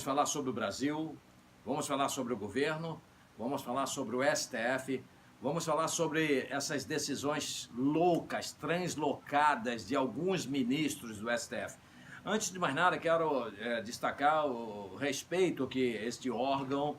falar sobre o Brasil, vamos falar sobre o governo, vamos falar sobre o STF, vamos falar sobre essas decisões loucas, translocadas de alguns ministros do STF. Antes de mais nada, quero destacar o respeito que este órgão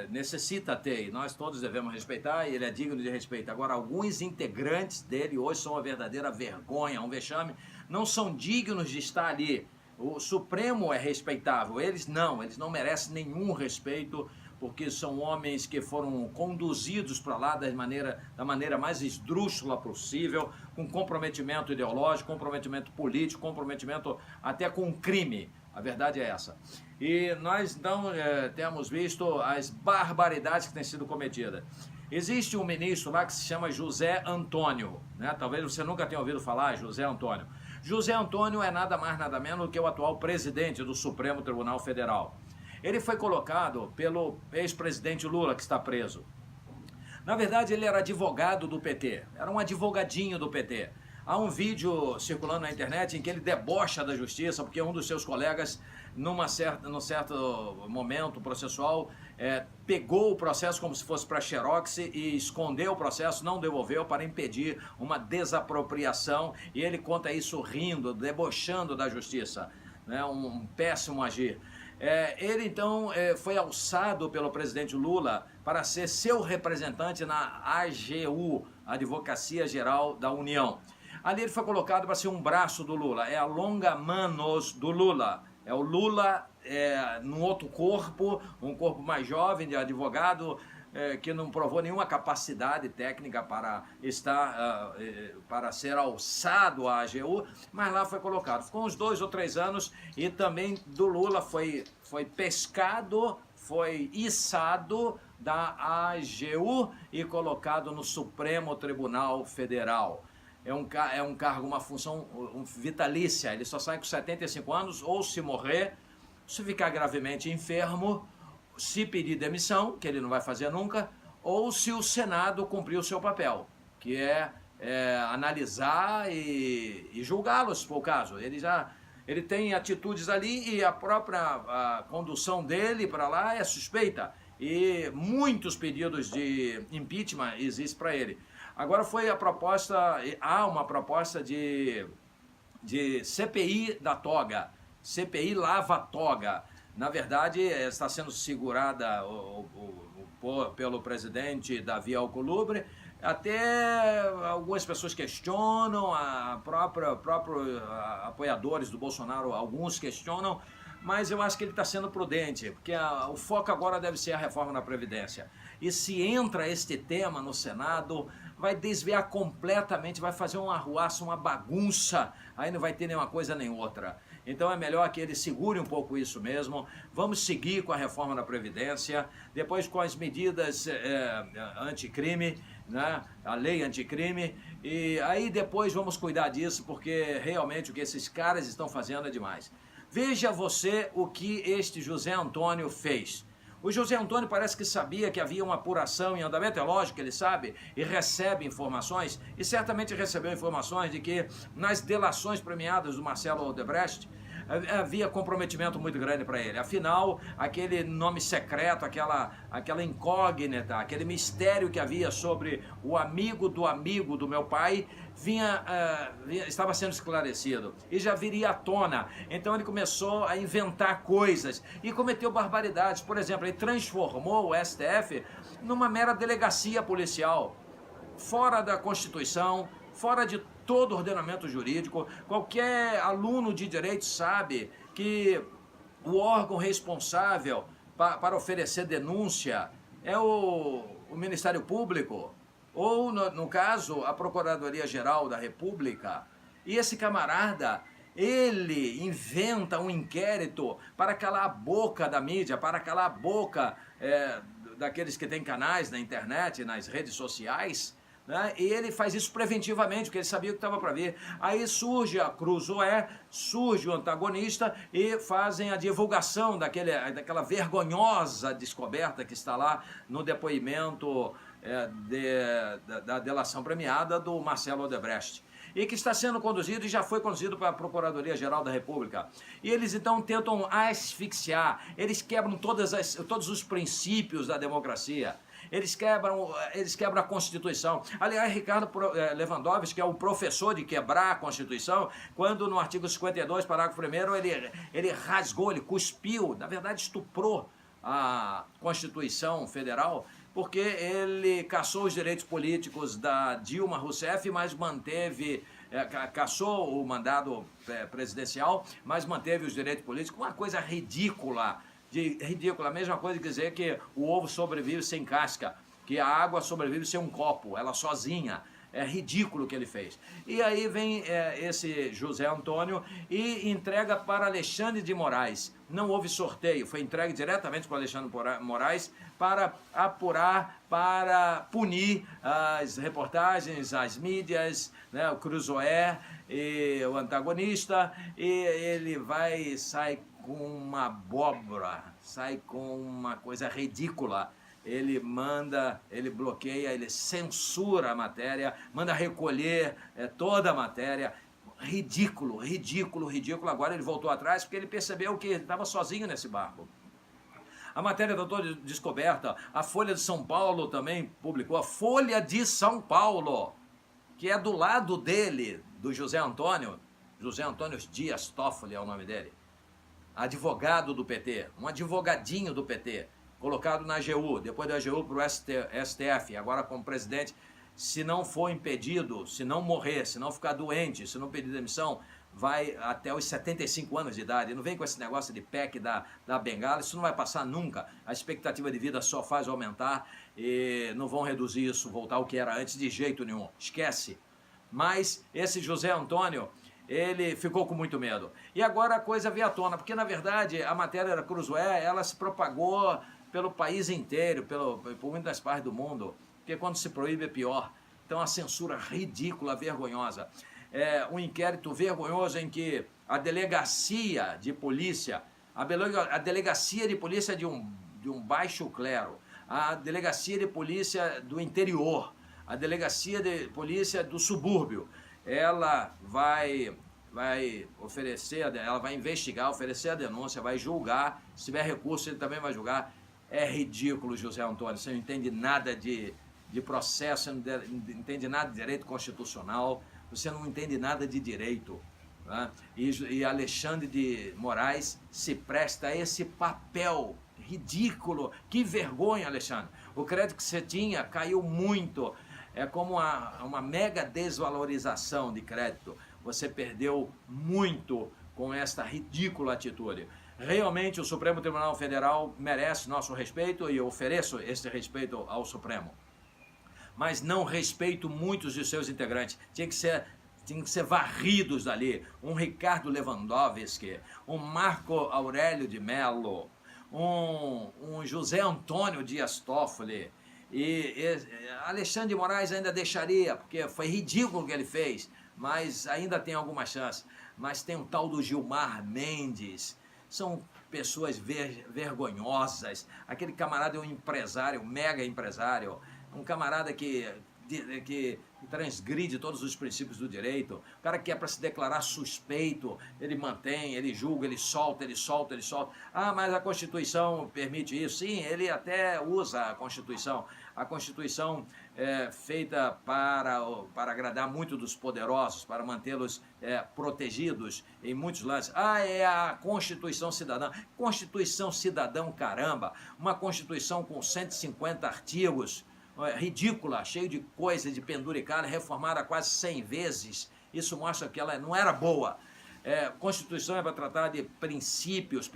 necessita ter, e nós todos devemos respeitar, e ele é digno de respeito. Agora, alguns integrantes dele hoje são uma verdadeira vergonha, um vexame, não são dignos de estar ali. O Supremo é respeitável, eles não merecem nenhum respeito, porque são homens que foram conduzidos para lá da maneira mais esdrúxula possível, com comprometimento ideológico, comprometimento político, comprometimento até com crime. A verdade é essa. E nós então temos visto as barbaridades que têm sido cometidas. Existe um ministro lá que se chama José Antônio, né? Talvez você nunca tenha ouvido falar, José Antônio. José Antônio é nada mais, nada menos do que o atual presidente do Supremo Tribunal Federal. Ele foi colocado pelo ex-presidente Lula, que está preso. Na verdade, ele era advogado do PT, era um advogadinho do PT. Há um vídeo circulando na internet em que ele debocha da justiça, porque um dos seus colegas, num certo momento processual, pegou o processo como se fosse para xerox e escondeu o processo, não devolveu para impedir uma desapropriação, e ele conta isso rindo, debochando da justiça, né? Um péssimo agir. Ele então foi alçado pelo presidente Lula para ser seu representante na AGU, Advocacia Geral da União. Ali ele foi colocado para ser um braço do Lula, é a longa manos do Lula. É o Lula num outro corpo, um corpo mais jovem de advogado, que não provou nenhuma capacidade técnica para para ser alçado à AGU, mas lá foi colocado. Ficou uns 2 ou 3 anos e também do Lula foi pescado, foi içado da AGU e colocado no Supremo Tribunal Federal. É um cargo, uma função vitalícia, ele só sai com 75 anos, ou se morrer, se ficar gravemente enfermo, se pedir demissão, que ele não vai fazer nunca, ou se o Senado cumprir o seu papel, que é analisar e julgá-lo, se for o caso. Ele tem atitudes ali e a própria condução dele para lá é suspeita. E muitos pedidos de impeachment existem para ele. Agora há uma proposta de CPI da toga, CPI lava-toga. Na verdade, está sendo segurada pelo presidente Davi Alcolumbre. Até algumas pessoas questionam, próprios apoiadores do Bolsonaro, alguns questionam, mas eu acho que ele está sendo prudente, porque o foco agora deve ser a reforma da Previdência. E se entra este tema no Senado, vai desviar completamente, vai fazer um arruaço, uma bagunça, aí não vai ter nenhuma coisa nem outra. Então é melhor que ele segure um pouco isso mesmo, vamos seguir com a reforma da Previdência, depois com as medidas anticrime, né? A lei anticrime, e aí depois vamos cuidar disso, porque realmente o que esses caras estão fazendo é demais. Veja você o que este José Antônio fez. O José Antônio parece que sabia que havia uma apuração em andamento, é lógico que ele sabe, e recebe informações, e certamente recebeu informações de que nas delações premiadas do Marcelo Odebrecht, havia comprometimento muito grande para ele. Afinal, aquele nome secreto, aquela incógnita, aquele mistério que havia sobre o amigo do meu pai, estava sendo esclarecido e já viria à tona. Então ele começou a inventar coisas e cometeu barbaridades. Por exemplo, ele transformou o STF numa mera delegacia policial, fora da Constituição, fora de todo ordenamento jurídico. Qualquer aluno de direito sabe que o órgão responsável para oferecer denúncia é o Ministério Público, ou, no caso, a Procuradoria-Geral da República. E esse camarada, ele inventa um inquérito para calar a boca da mídia, para calar a boca daqueles que têm canais na internet, nas redes sociais, né? E ele faz isso preventivamente, porque ele sabia que estava para vir. Aí surge a Cruzoé, surge o antagonista e fazem a divulgação daquela vergonhosa descoberta que está lá no depoimento da delação premiada do Marcelo Odebrecht. e que está sendo conduzido e já foi conduzido para a Procuradoria-Geral da República. E eles então tentam asfixiar, eles quebram todos os princípios da democracia. Eles quebram a Constituição. Aliás, Ricardo Lewandowski, que é o professor de quebrar a Constituição, quando no artigo 52, parágrafo 1º, ele rasgou, ele cuspiu, na verdade estuprou a Constituição Federal, porque ele cassou os direitos políticos da Dilma Rousseff, mas cassou o mandado presidencial, mas manteve os direitos políticos. Uma coisa ridícula. Ridícula, a mesma coisa que dizer que o ovo sobrevive sem casca, que a água sobrevive sem um copo, ela sozinha. É ridículo o que ele fez. E aí vem esse José Antônio e entrega para Alexandre de Moraes. Não houve sorteio, foi entregue diretamente para Alexandre de Moraes para apurar, para punir as reportagens, as mídias, né, o Cruzoé e o antagonista, e ele sai com uma abóbora, sai com uma coisa ridícula. Ele bloqueia, ele censura a matéria, manda recolher toda a matéria. Ridículo, ridículo, ridículo. Agora ele voltou atrás porque ele percebeu que estava sozinho nesse barco. A matéria está toda descoberta. A Folha de São Paulo também publicou. A Folha de São Paulo, que é do lado dele, do José Antônio Dias Toffoli é o nome dele. Advogado do PT, um advogadinho do PT. Colocado na AGU, depois da AGU para o STF, agora como presidente, se não for impedido, se não morrer, se não ficar doente, se não pedir demissão, vai até os 75 anos de idade. Não vem com esse negócio de PEC da bengala, isso não vai passar nunca. A expectativa de vida só faz aumentar e não vão reduzir isso, voltar ao que era antes de jeito nenhum. Esquece. Mas esse José Antônio, ele ficou com muito medo. E agora a coisa veio à tona, porque na verdade a matéria da Cruzoé, ela se propagou pelo país inteiro, por muitas partes do mundo, porque quando se proíbe é pior. Então a censura ridícula, vergonhosa. É um inquérito vergonhoso em que a delegacia de polícia, a delegacia de polícia de um baixo clero, a delegacia de polícia do interior, a delegacia de polícia do subúrbio, ela vai oferecer, ela vai investigar, oferecer a denúncia, vai julgar, se tiver recurso ele também vai julgar. É ridículo, José Antônio, você não entende nada de processo, você não entende nada de direito constitucional, você não entende nada de direito. Né? E Alexandre de Moraes se presta a esse papel ridículo. Que vergonha, Alexandre. O crédito que você tinha caiu muito. É como uma mega desvalorização de crédito. Você perdeu muito com esta ridícula atitude. Realmente o Supremo Tribunal Federal merece nosso respeito e eu ofereço esse respeito ao Supremo. Mas não respeito muitos de seus integrantes. Tinha que ser varridos dali. Um Ricardo Lewandowski, um Marco Aurélio de Mello, um José Antônio Dias Toffoli. E Alexandre de Moraes ainda deixaria, porque foi ridículo o que ele fez, mas ainda tem alguma chance. Mas tem um tal do Gilmar Mendes. São pessoas vergonhosas. Aquele camarada é um empresário, um mega empresário, um camarada que transgride todos os princípios do direito. O cara que é para se declarar suspeito, ele mantém, ele julga, ele solta, ele solta, ele solta. Ah, mas a Constituição permite isso. Sim, ele até usa a Constituição. A Constituição é feita para agradar muito dos poderosos, para mantê-los protegidos em muitos lances. Ah, é a Constituição Cidadã. Constituição Cidadã, caramba! Uma Constituição com 150 artigos, ridícula, cheio de coisa, de penduricalho, reformada quase 100 vezes. Isso mostra que ela não era boa. Constituição é para tratar de princípios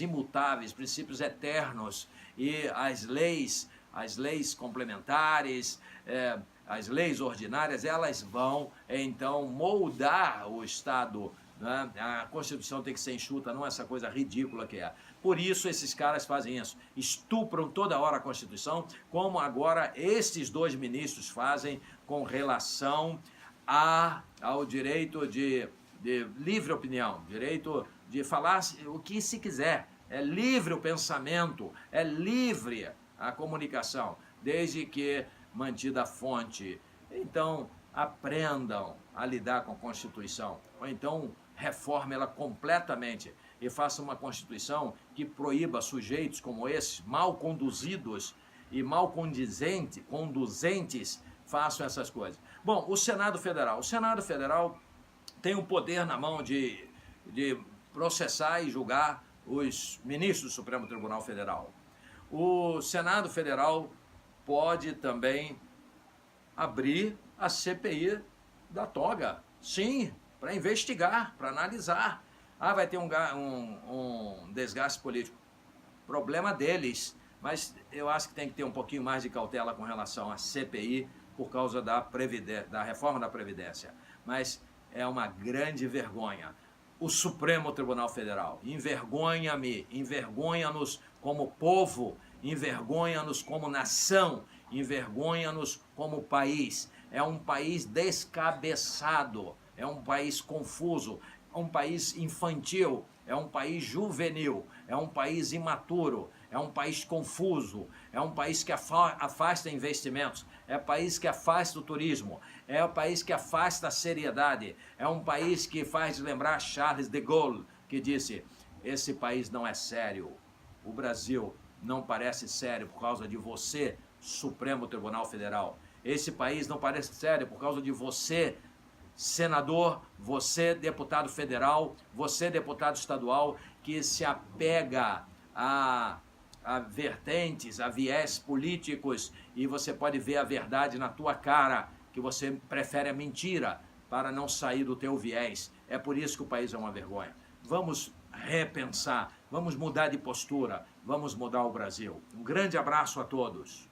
imutáveis, princípios eternos, e as leis complementares, as leis ordinárias, elas vão, então, moldar o Estado. Né? A Constituição tem que ser enxuta, não essa coisa ridícula que é. Por isso esses caras fazem isso, estupram toda hora a Constituição, como agora esses dois ministros fazem com relação ao direito de livre opinião, direito de falar o que se quiser. É livre o pensamento, é livre a comunicação, desde que mantida a fonte. Então, aprendam a lidar com a Constituição, ou então reforme ela completamente e faça uma Constituição que proíba sujeitos como esses, mal conduzidos e mal conduzentes, façam essas coisas. Bom, o Senado Federal. O Senado Federal tem o poder na mão de processar e julgar os ministros do Supremo Tribunal Federal. O Senado Federal pode também abrir a CPI da toga, sim, para investigar, para analisar. Ah, vai ter um desgaste político. Problema deles, mas eu acho que tem que ter um pouquinho mais de cautela com relação à CPI por causa da reforma da Previdência. Mas é uma grande vergonha. O Supremo Tribunal Federal, envergonha-me, envergonha-nos como povo, envergonha-nos como nação, envergonha-nos como país. É um país descabeçado, é um país confuso, é um país infantil, é um país juvenil, é um país imaturo, é um país confuso, é um país que afasta investimentos, é um país que afasta o turismo, é um país que afasta a seriedade, é um país que faz lembrar Charles de Gaulle, que disse: esse país não é sério, o Brasil não parece sério por causa de você, Supremo Tribunal Federal. Esse país não parece sério por causa de você, senador, você, deputado federal, você, deputado estadual, que se apega a vertentes, a viés políticos, e você pode ver a verdade na tua cara, que você prefere a mentira para não sair do teu viés. É por isso que o país é uma vergonha. Vamos repensar, vamos mudar de postura, vamos mudar o Brasil. Um grande abraço a todos.